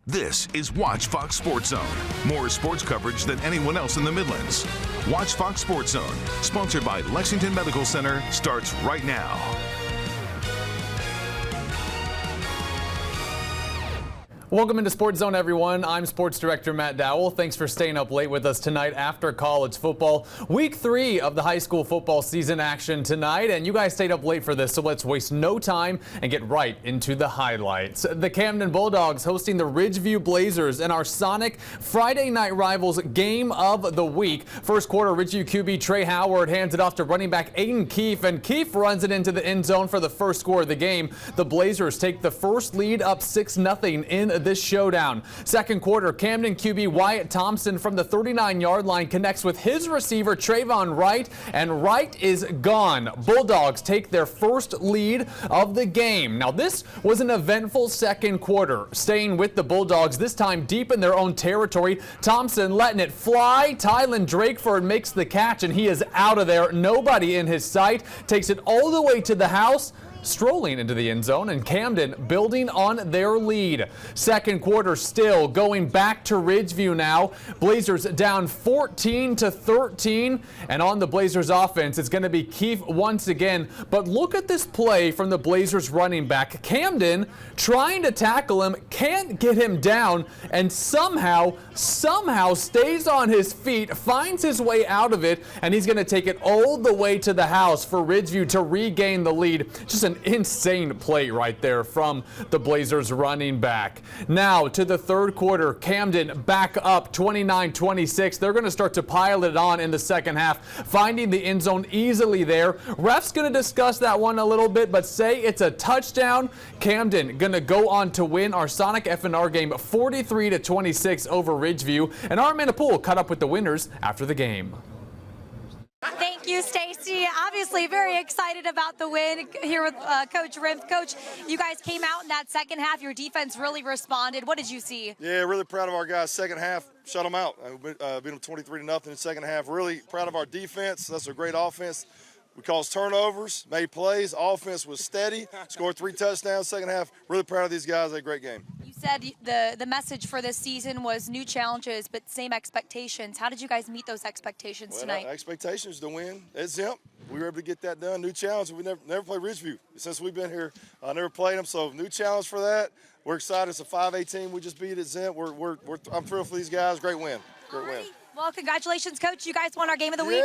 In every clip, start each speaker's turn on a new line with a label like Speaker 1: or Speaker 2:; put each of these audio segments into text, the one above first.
Speaker 1: This is Watch Fox Sports Zone. More sports coverage than anyone else in the Midlands. Watch Fox Sports Zone, sponsored by Lexington Medical Center, starts right now.
Speaker 2: Welcome into Sports Zone, everyone. I'm Sports Director Matt Dowell. Thanks for staying up late with us tonight after college football. Week 3 of the high school football season action tonight, and you guys stayed up late for this, so let's waste no time and get right into the highlights. The Camden Bulldogs hosting the Ridgeview Blazers in our Sonic Friday Night Rivals game of the week. First quarter, Ridgeview QB Trey Howard hands it off to running back Aiden Keefe, and Keefe runs it into the end zone for the first score of the game. The Blazers take the first lead up 6-0 in this showdown. Second quarter, Camden QB Wyatt Thompson from the 39-yard line connects with his receiver Trayvon Wright, and Wright is gone. Bulldogs take their first lead of the game. Now, this was an eventful second quarter. Staying with the Bulldogs, this time deep in their own territory. Thompson letting it fly. Tylen Drakeford makes the catch, and he is out of there. Nobody in his sight. Takes it all the way to the house, strolling into the end zone, and Camden building on their lead. Second quarter still going back to Ridgeview now. Blazers down 14-13, and on the Blazers offense, it's going to be Keefe once again. But look at this play from the Blazers running back. Camden trying to tackle him, can't get him down, and somehow stays on his feet, finds his way out of it, and he's going to take it all the way to the house for Ridgeview to regain the lead. Just an insane play right there from the Blazers running back. Now to the third quarter, Camden back up 29-26. They're going to start to pile it on in the second half, finding the end zone easily there. Ref's going to discuss that one a little bit, but say it's a touchdown. Camden going to go on to win our Sonic FNR game 43-26 over Ridgeview, and our man Pool caught up with the winners after the game.
Speaker 3: Thank you, Stacy. Obviously very excited about the win here with Coach Rimpf. Coach, you guys came out in that second half. Your defense really responded. What did you see?
Speaker 4: Yeah, really proud of our guys. Second half, shut them out. Beat them 23-0 in the second half. Really proud of our defense. That's a great offense. We caused turnovers, made plays. Offense was steady, scored 3 touchdowns second half. Really proud of these guys. They had a great game.
Speaker 3: You said the message for this season was new challenges, but same expectations. How did you guys meet those expectations tonight?
Speaker 4: Expectations to win at Zemp. We were able to get that done. New challenge. We never played Ridgeview since we've been here. Never played them, so new challenge for that. We're excited. It's a 5A team we just beat at Zemp. I'm thrilled for these guys. Great win. Great win.
Speaker 3: Well, congratulations, Coach. You guys won our game of the week.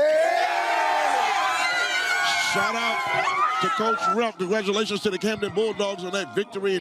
Speaker 5: Shout out to Coach Rimpf. Congratulations to the Camden Bulldogs on that victory.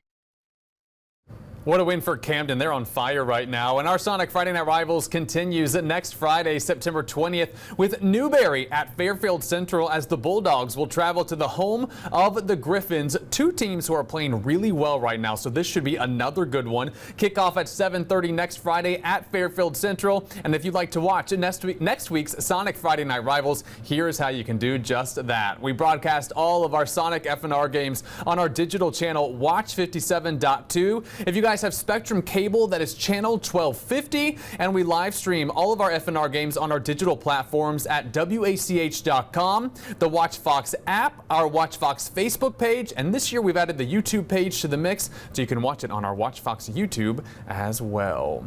Speaker 2: What a win for Camden. They're on fire right now. And our Sonic Friday Night Rivals continues next Friday, September 20th, with Newberry at Fairfield Central as the Bulldogs will travel to the home of the Griffins. Two teams who are playing really well right now, so this should be another good one. Kickoff at 7:30 next Friday at Fairfield Central. And if you'd like to watch next week's Sonic Friday Night Rivals, here's how you can do just that. We broadcast all of our Sonic FNR games on our digital channel, Watch 57.2. If you guys have Spectrum cable, that is channel 1250, and we live stream all of our FNR games on our digital platforms at WACH.com, the Watch Fox app, our Watch Fox Facebook page, and this year we've added the YouTube page to the mix, so you can watch it on our Watch Fox YouTube as well.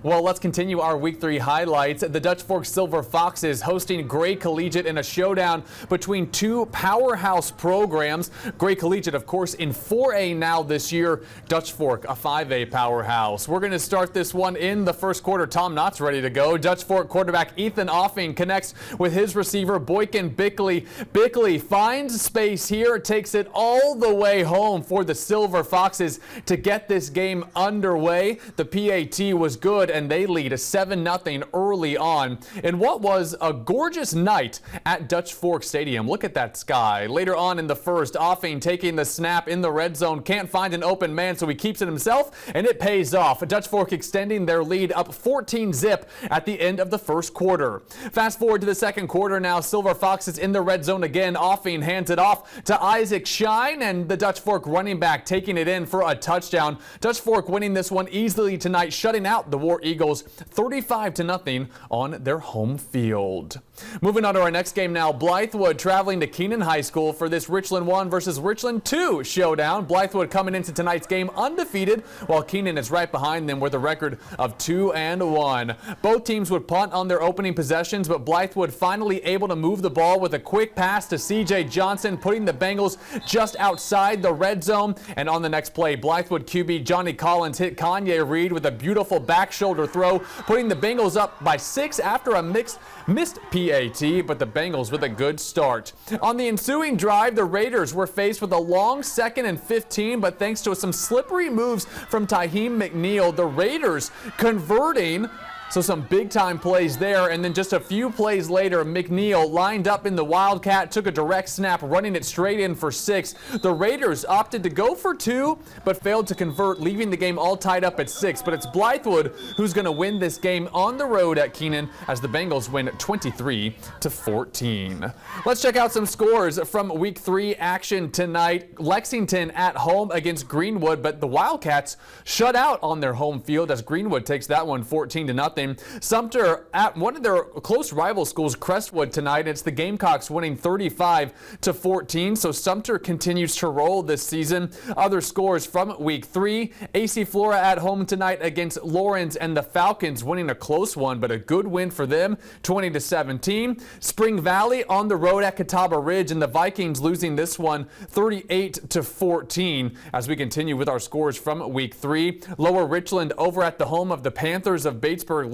Speaker 2: Well, let's continue our Week 3 highlights. The Dutch Fork Silver Foxes hosting Gray Collegiate in a showdown between two powerhouse programs. Gray Collegiate, of course, in 4A now this year. Dutch Fork, a 5A powerhouse. We're going to start this one in the first quarter. Tom Knott's ready to go. Dutch Fork quarterback Ethan Offing connects with his receiver Boykin Bickley. Bickley finds space here, takes it all the way home for the Silver Foxes to get this game underway. The PAT was good, and they lead 7-0 early on in what was a gorgeous night at Dutch Fork Stadium. Look at that sky. Later on in the first, Offing taking the snap in the red zone, can't find an open man, so he keeps it himself, and it pays off. Dutch Fork extending their lead up 14-0 at the end of the first quarter. Fast forward to the second quarter now. Silver Foxes in the red zone again. Offing hands it off to Isaac Shine, and the Dutch Fork running back taking it in for a touchdown. Dutch Fork winning this one easily tonight, shutting out the War Eagles 35-0 on their home field. Moving on to our next game now. Blythewood traveling to Keenan High School for this Richland 1 versus Richland 2 showdown. Blythewood coming into tonight's game undefeated, while Keenan is right behind them with a record of 2-1. Both teams would punt on their opening possessions, but Blythewood finally able to move the ball with a quick pass to C.J. Johnson, putting the Bengals just outside the red zone. And on the next play, Blythewood QB Johnny Collins hit Kanye Reed with a beautiful back shoulder throw, putting the Bengals up by 6 after a missed PAT, but the Bengals with a good start. On the ensuing drive, the Raiders were faced with a long 2nd and 15, but thanks to some slippery moves from Taheem McNeil, the Raiders converting. So some big-time plays there, and then just a few plays later, McNeil lined up in the Wildcat, took a direct snap, running it straight in for 6. The Raiders opted to go for 2, but failed to convert, leaving the game all tied up at 6. But it's Blythewood who's going to win this game on the road at Keenan as the Bengals win 23-14. Let's check out some scores from Week 3 action tonight. Lexington at home against Greenwood, but the Wildcats shut out on their home field as Greenwood takes that one 14-0. Sumter at one of their close rival schools, Crestwood, tonight. It's the Gamecocks winning 35-14. So Sumter continues to roll this season. Other scores from Week 3. AC Flora at home tonight against Lawrence, and the Falcons winning a close one, but a good win for them, 20-17. Spring Valley on the road at Catawba Ridge, and the Vikings losing this one 38-14. As we continue with our scores from Week 3. Lower Richland over at the home of the Panthers of Batesburg-Leesville,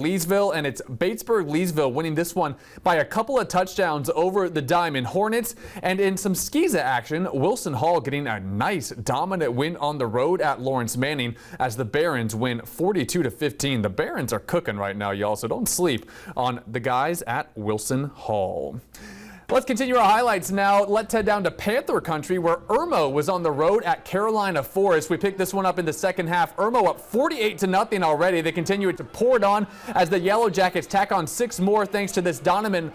Speaker 2: and it's Batesburg-Leesville winning this one by a couple of touchdowns over the Diamond Hornets. And in some Skeeza action, Wilson Hall getting a nice dominant win on the road at Lawrence Manning as the Barons win 42-15. The Barons are cooking right now, y'all, so don't sleep on the guys at Wilson Hall. Let's continue our highlights now. Let's head down to Panther country where Irmo was on the road at Carolina Forest. We picked this one up in the second half. Irmo up 48-0 already. They continue to pour it on as the Yellow Jackets tack on 6 more thanks to this Donovan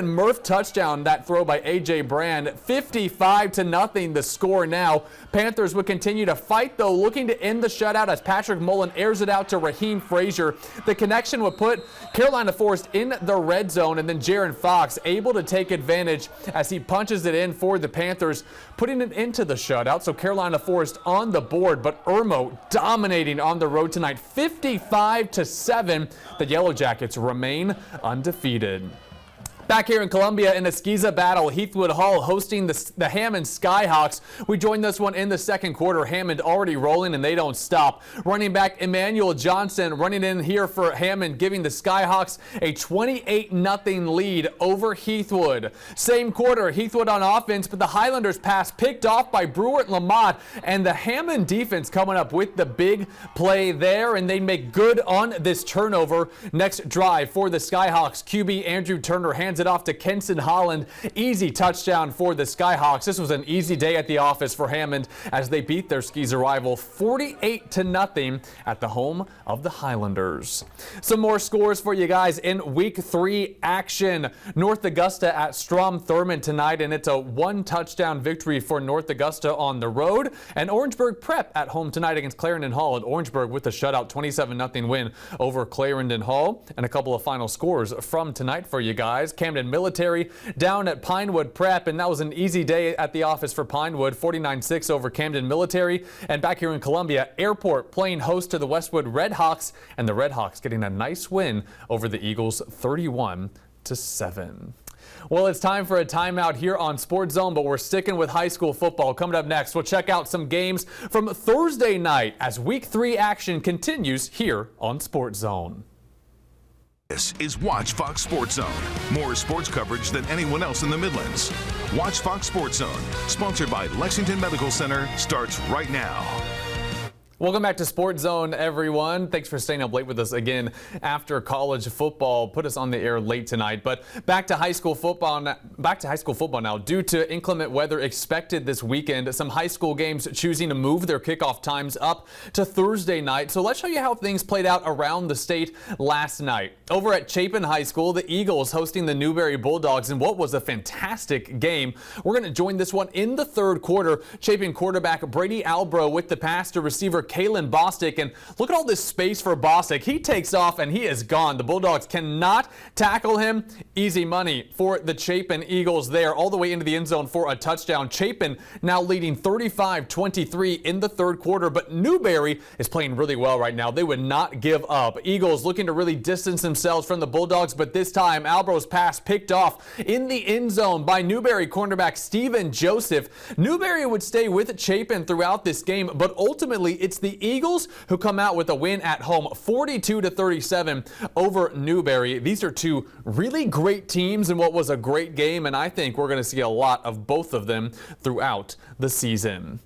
Speaker 2: Murph touchdown, that throw by A.J. Brand. 55-0 the score now. Panthers would continue to fight though, looking to end the shutout as Patrick Mullen airs it out to Raheem Frazier. The connection would put Carolina Forest in the red zone, and then Jaron Fox able to take advantage as he punches it in for the Panthers, putting it into the shutout. So Carolina Forest on the board, but Irmo dominating on the road tonight, 55-7. The Yellow Jackets remain undefeated. Back here in Columbia in the Skeeza battle, Heathwood Hall hosting the Hammond Skyhawks. We joined this one in the second quarter. Hammond already rolling, and they don't stop. Running back Emmanuel Johnson running in here for Hammond, giving the Skyhawks a 28-0 lead over Heathwood. Same quarter, Heathwood on offense, but the Highlanders pass picked off by Brewer Lamont, and the Hammond defense coming up with the big play there, and they make good on this turnover. Next drive for the Skyhawks, QB Andrew Turner hands it off to Kenson Holland. Easy touchdown for the Skyhawks. This was an easy day at the office for Hammond as they beat their Skeeza rival 48-0 at the home of the Highlanders. Some more scores for you guys in Week 3 action. North Augusta at Strom Thurmond tonight, and it's a 1-touchdown victory for North Augusta on the road. And Orangeburg Prep at home tonight against Clarendon Hall, and Orangeburg with a shutout 27-0 win over Clarendon Hall. And a couple of final scores from tonight for you guys. Camden Military down at Pinewood Prep, and that was an easy day at the office for Pinewood, 49-6 over Camden Military. And back here in Columbia, Airport playing host to the Westwood Redhawks, and the Redhawks getting a nice win over the Eagles, 31-7. Well, it's time for a timeout here on Sports Zone, but we're sticking with high school football. Coming up next, we'll check out some games from Thursday night as Week 3 action continues here on Sports Zone.
Speaker 1: This is Watch Fox Sports Zone. More sports coverage than anyone else in the Midlands. Watch Fox Sports Zone, sponsored by Lexington Medical Center, starts right now.
Speaker 2: Welcome back to Sports Zone, everyone. Thanks for staying up late with us again after college football put us on the air late tonight. But back to high school football now. Due to inclement weather expected this weekend, some high school games choosing to move their kickoff times up to Thursday night. So let's show you how things played out around the state last night. Over at Chapin High School, the Eagles hosting the Newberry Bulldogs in what was a fantastic game. We're going to join this one in the third quarter. Chapin quarterback Brady Albro with the pass to receiver Kalen Bostic, and look at all this space for Bostic. He takes off and he is gone. The Bulldogs cannot tackle him. Easy money for the Chapin Eagles there, all the way into the end zone for a touchdown. Chapin now leading 35-23 in the third quarter, but Newberry is playing really well right now. They would not give up. Eagles looking to really distance themselves from the Bulldogs, but this time Albro's pass picked off in the end zone by Newberry cornerback Steven Joseph. Newberry would stay with Chapin throughout this game, but ultimately it's the Eagles who come out with a win at home, 42-37 over Newberry. These are two really great teams in what was a great game, and I think we're going to see a lot of both of them throughout the season.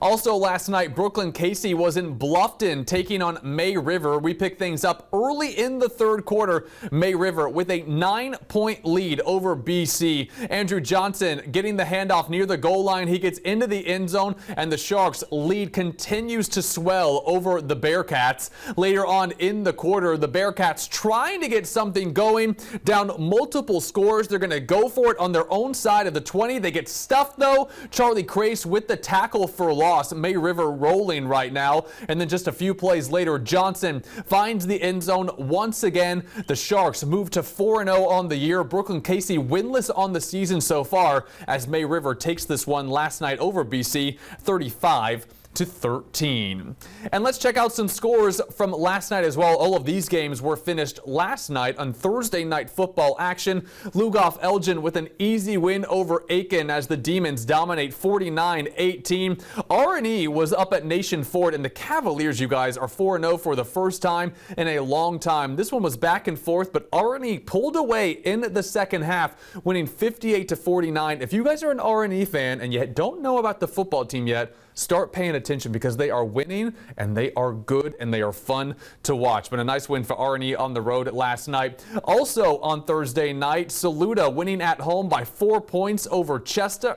Speaker 2: Also last night, Brooklyn Casey was in Bluffton taking on May River. We picked things up early in the third quarter. May River with a 9-point lead over BC. Andrew Johnson getting the handoff near the goal line. He gets into the end zone, and the Sharks' lead continues to swell over the Bearcats. Later on in the quarter, the Bearcats trying to get something going, down multiple scores. They're going to go for it on their own side of the 20. They get stuffed though. Charlie Crace with the tackle for loss. May River rolling right now. And then just a few plays later, Johnson finds the end zone once again. The Sharks move to 4-0 on the year. Brooklyn Casey winless on the season so far as May River takes this one last night over BC 35-13. And let's check out some scores from last night as well. All of these games were finished last night on Thursday night football action. Lugoff Elgin with an easy win over Aiken as the Demons dominate 49-18. R&E was up at Nation Ford, and the Cavaliers, you guys, are 4-0 for the first time in a long time. This one was back and forth, but R&E pulled away in the second half, winning 58-49. If you guys are an R&E fan and you don't know about the football team yet, start paying attention because they are winning and they are good and they are fun to watch. But a nice win for R&E on the road last night. Also on Thursday night, Saluda winning at home by 4 points over Chester.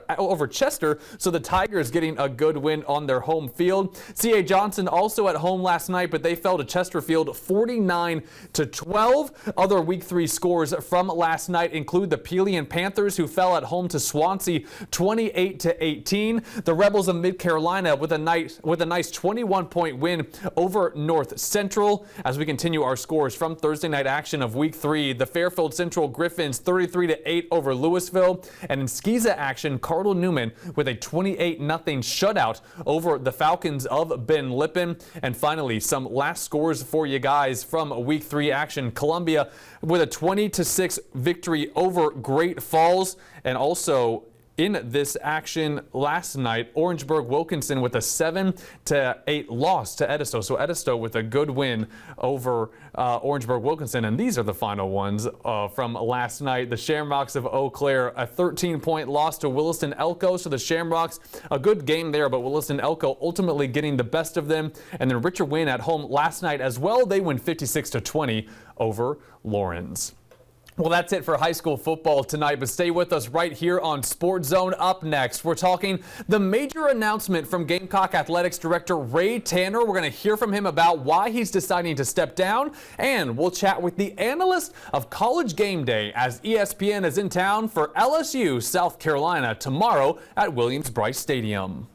Speaker 2: So the Tigers getting a good win on their home field. C.A. Johnson also at home last night, but they fell to Chesterfield 49-12. Other Week 3 scores from last night include the Pelion Panthers, who fell at home to Swansea 28-18. The Rebels of Mid-Carolina with a nice 21-point win over North Central. As we continue our scores from Thursday night action of Week 3, the Fairfield Central Griffins 33-8 over Louisville, and in Skeeza action, Cardinal Newman with a 28-0 shutout over the Falcons of Ben Lippen. And finally, some last scores for you guys from Week 3 action. Columbia with a 20-6 victory over Great Falls, and also in this action last night, Orangeburg Wilkinson with a 7-8 loss to Edisto. So Edisto with a good win over Orangeburg Wilkinson. And these are the final ones from last night. The Shamrocks of Eau Claire, a 13-point loss to Williston Elko. So the Shamrocks, a good game there, but Williston Elko ultimately getting the best of them. And then Richard win at home last night as well. They win 56-20 over Lawrence. Well, that's it for high school football tonight, but stay with us right here on Sports Zone. Up next, we're talking the major announcement from Gamecock Athletics Director Ray Tanner. We're going to hear from him about why he's deciding to step down, and we'll chat with the analyst of College Game Day as ESPN is in town for LSU South Carolina tomorrow at Williams-Brice Stadium.